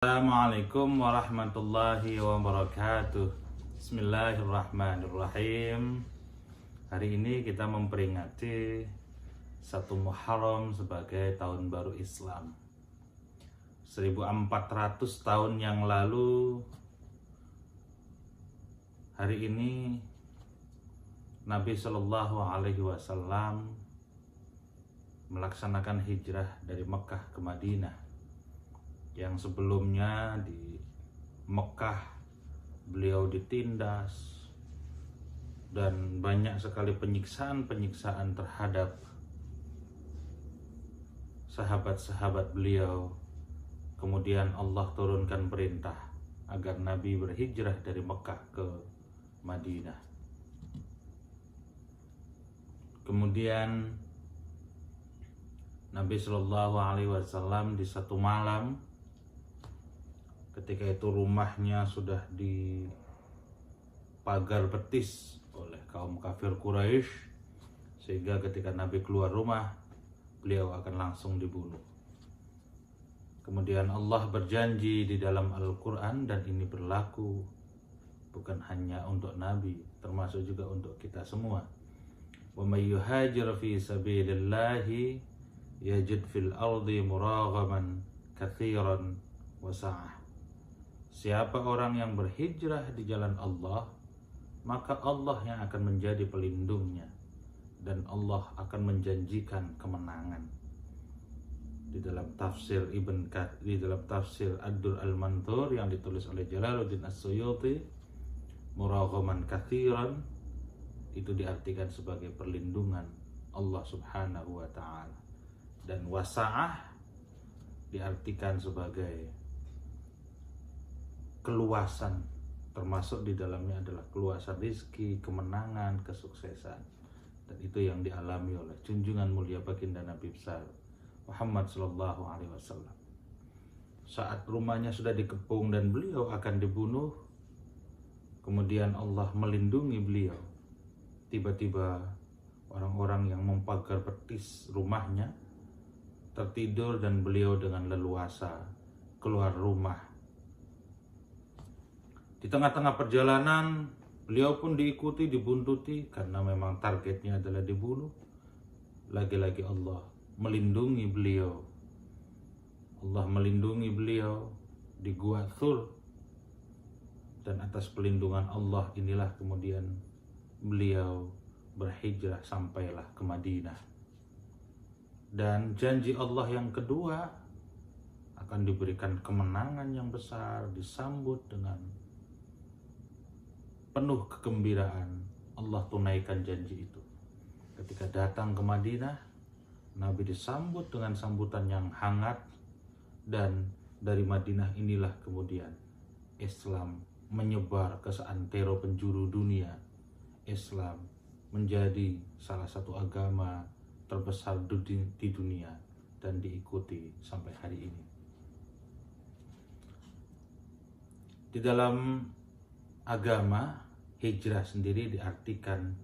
Assalamualaikum warahmatullahi wabarakatuh. Bismillahirrahmanirrahim. Hari ini kita memperingati 1 Muharram sebagai tahun baru Islam. 1400 tahun yang lalu, hari ini Nabi Shallallahu Alaihi Wasallam melaksanakan hijrah dari Mekah ke Madinah. Yang sebelumnya di Mekah beliau ditindas dan banyak sekali penyiksaan terhadap sahabat-sahabat beliau. Kemudian Allah turunkan perintah agar Nabi berhijrah dari Mekah ke Madinah. Kemudian Nabi Shallallahu Alaihi Wasallam di satu malam, ketika itu rumahnya sudah dipagar betis oleh kaum kafir Quraisy, sehingga ketika Nabi keluar rumah, beliau akan langsung dibunuh. Kemudian Allah berjanji di dalam Al-Quran, dan ini berlaku bukan hanya untuk Nabi, termasuk juga untuk kita semua. Wa may yuhajir fi sabilillahi yajid fil ardi muraghaman katsiran wa sa'ah. Siapa orang yang berhijrah di jalan Allah, maka Allah yang akan menjadi pelindungnya, dan Allah akan menjanjikan kemenangan. Di dalam tafsir di dalam tafsir Ad-Durr Al-Manthur yang ditulis oleh Jalaluddin As-Suyuti, muraghaman katsiran itu diartikan sebagai perlindungan Allah Subhanahu wa taala, dan wasa'ah diartikan sebagai keluasan, termasuk di dalamnya adalah keluasan rizki, kemenangan, kesuksesan. Dan itu yang dialami oleh junjungan mulia baginda Nabi besar Muhammad sallallahu alaihi wasallam. Saat rumahnya sudah dikepung dan beliau akan dibunuh, kemudian Allah melindungi beliau. Tiba-tiba orang-orang yang mempagar betis rumahnya tertidur, dan beliau dengan leluasa keluar rumah. Di tengah-tengah perjalanan, beliau pun diikuti, dibuntuti, karena memang targetnya adalah dibunuh. Lagi-lagi Allah melindungi beliau. Allah melindungi beliau di Gua Thur, dan atas pelindungan Allah inilah kemudian beliau berhijrah sampailah ke Madinah. Dan janji Allah yang kedua, akan diberikan kemenangan yang besar, disambut dengan penuh kegembiraan. Allah tunaikan janji itu. Ketika datang ke Madinah, Nabi disambut dengan sambutan yang hangat, dan dari Madinah inilah kemudian Islam menyebar ke seantero penjuru dunia. Islam menjadi salah satu agama terbesar di dunia dan diikuti sampai hari ini. Di dalam agama, hijrah sendiri diartikan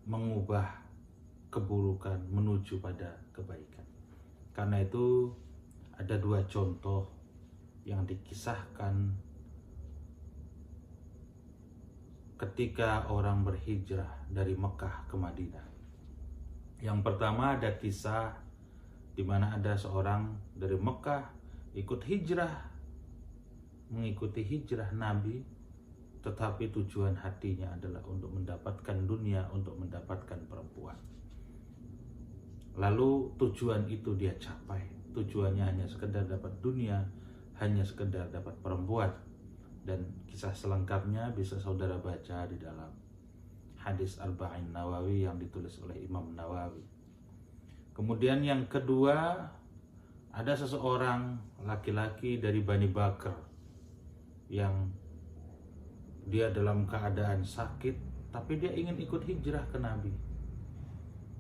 mengubah keburukan menuju pada kebaikan. Karena itu ada 2 contoh yang dikisahkan ketika orang berhijrah dari Mekah ke Madinah. Yang pertama ada kisah di mana ada seorang dari Mekah ikut hijrah, mengikuti hijrah Nabi, tetapi tujuan hatinya adalah untuk mendapatkan dunia, untuk mendapatkan perempuan. Lalu tujuan itu dia capai. Tujuannya hanya sekedar dapat dunia, hanya sekedar dapat perempuan. Dan kisah selengkapnya bisa saudara baca di dalam hadis Arba'in Nawawi yang ditulis oleh Imam Nawawi. Kemudian yang kedua, ada seseorang laki-laki dari Bani Bakr yang dia dalam keadaan sakit, tapi dia ingin ikut hijrah ke Nabi.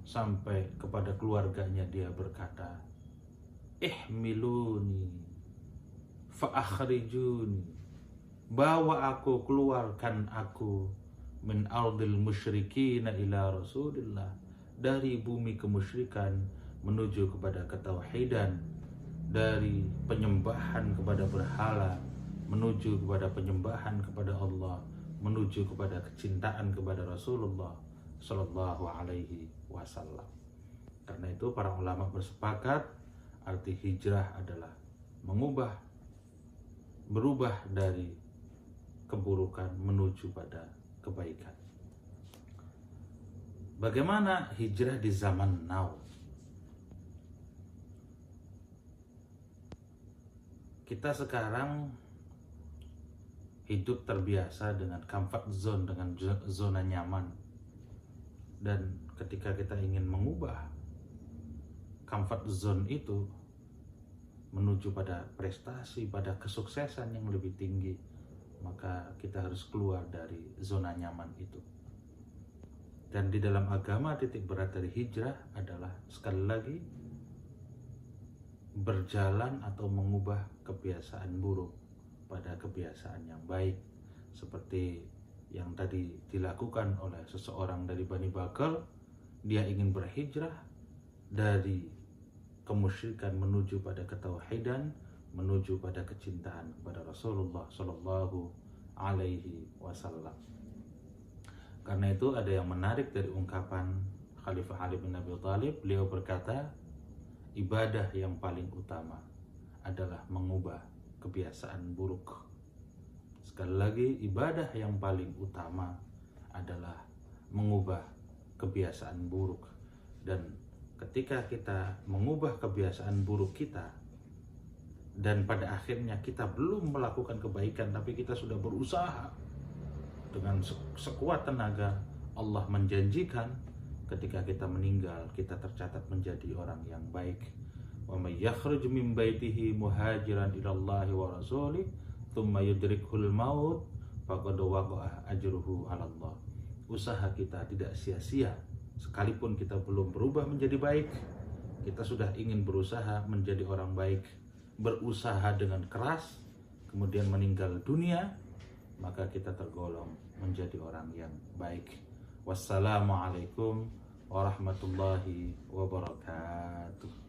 Sampai kepada keluarganya dia berkata, ihmiluni fa'akhrijuni, bawa aku, keluarkan aku, min ardil musyrikina ila rasulillah, dari bumi kemusyrikan menuju kepada ketauhidan. dari penyembahan kepada berhala menuju kepada penyembahan kepada Allah, menuju kepada kecintaan kepada Rasulullah Shallallahu Alaihi Wasallam. Karena itu para ulama bersepakat arti hijrah adalah berubah dari keburukan menuju pada kebaikan. Bagaimana hijrah di zaman now? Kita sekarang hidup terbiasa dengan comfort zone, dengan zona nyaman. Dan ketika kita ingin mengubah comfort zone itu menuju pada prestasi, pada kesuksesan yang lebih tinggi, maka kita harus keluar dari zona nyaman itu. Dan di dalam agama titik berat dari hijrah adalah sekali lagi berjalan atau mengubah kebiasaan buruk pada kebiasaan yang baik, seperti yang tadi dilakukan oleh seseorang dari Bani Bakr. Dia ingin berhijrah dari kemusyrikan menuju pada ketauhidan, menuju pada kecintaan kepada Rasulullah Shallallahu Alaihi Wasallam. Karena itu ada yang menarik dari ungkapan Khalifah Ali bin Abi Thalib. Beliau berkata, ibadah yang paling utama adalah mengubah kebiasaan buruk. Sekali lagi, ibadah yang paling utama adalah mengubah kebiasaan buruk. Dan ketika kita mengubah kebiasaan buruk kita, dan pada akhirnya kita belum melakukan kebaikan, tapi kita sudah berusaha dengan sekuat tenaga, Allah menjanjikan ketika kita meninggal, kita tercatat menjadi orang yang baik. Wa may yakhruj min baitihi muhajiran ila Allah wa rasulih tsumma yudrikuhul maut faqad waqa'a ajruhu 'ala Allah. Usaha kita tidak sia-sia. Sekalipun kita belum berubah menjadi baik, kita sudah ingin berusaha menjadi orang baik, berusaha dengan keras, kemudian meninggal dunia, maka kita tergolong menjadi orang yang baik. Wassalamualaikum warahmatullahi wabarakatuh.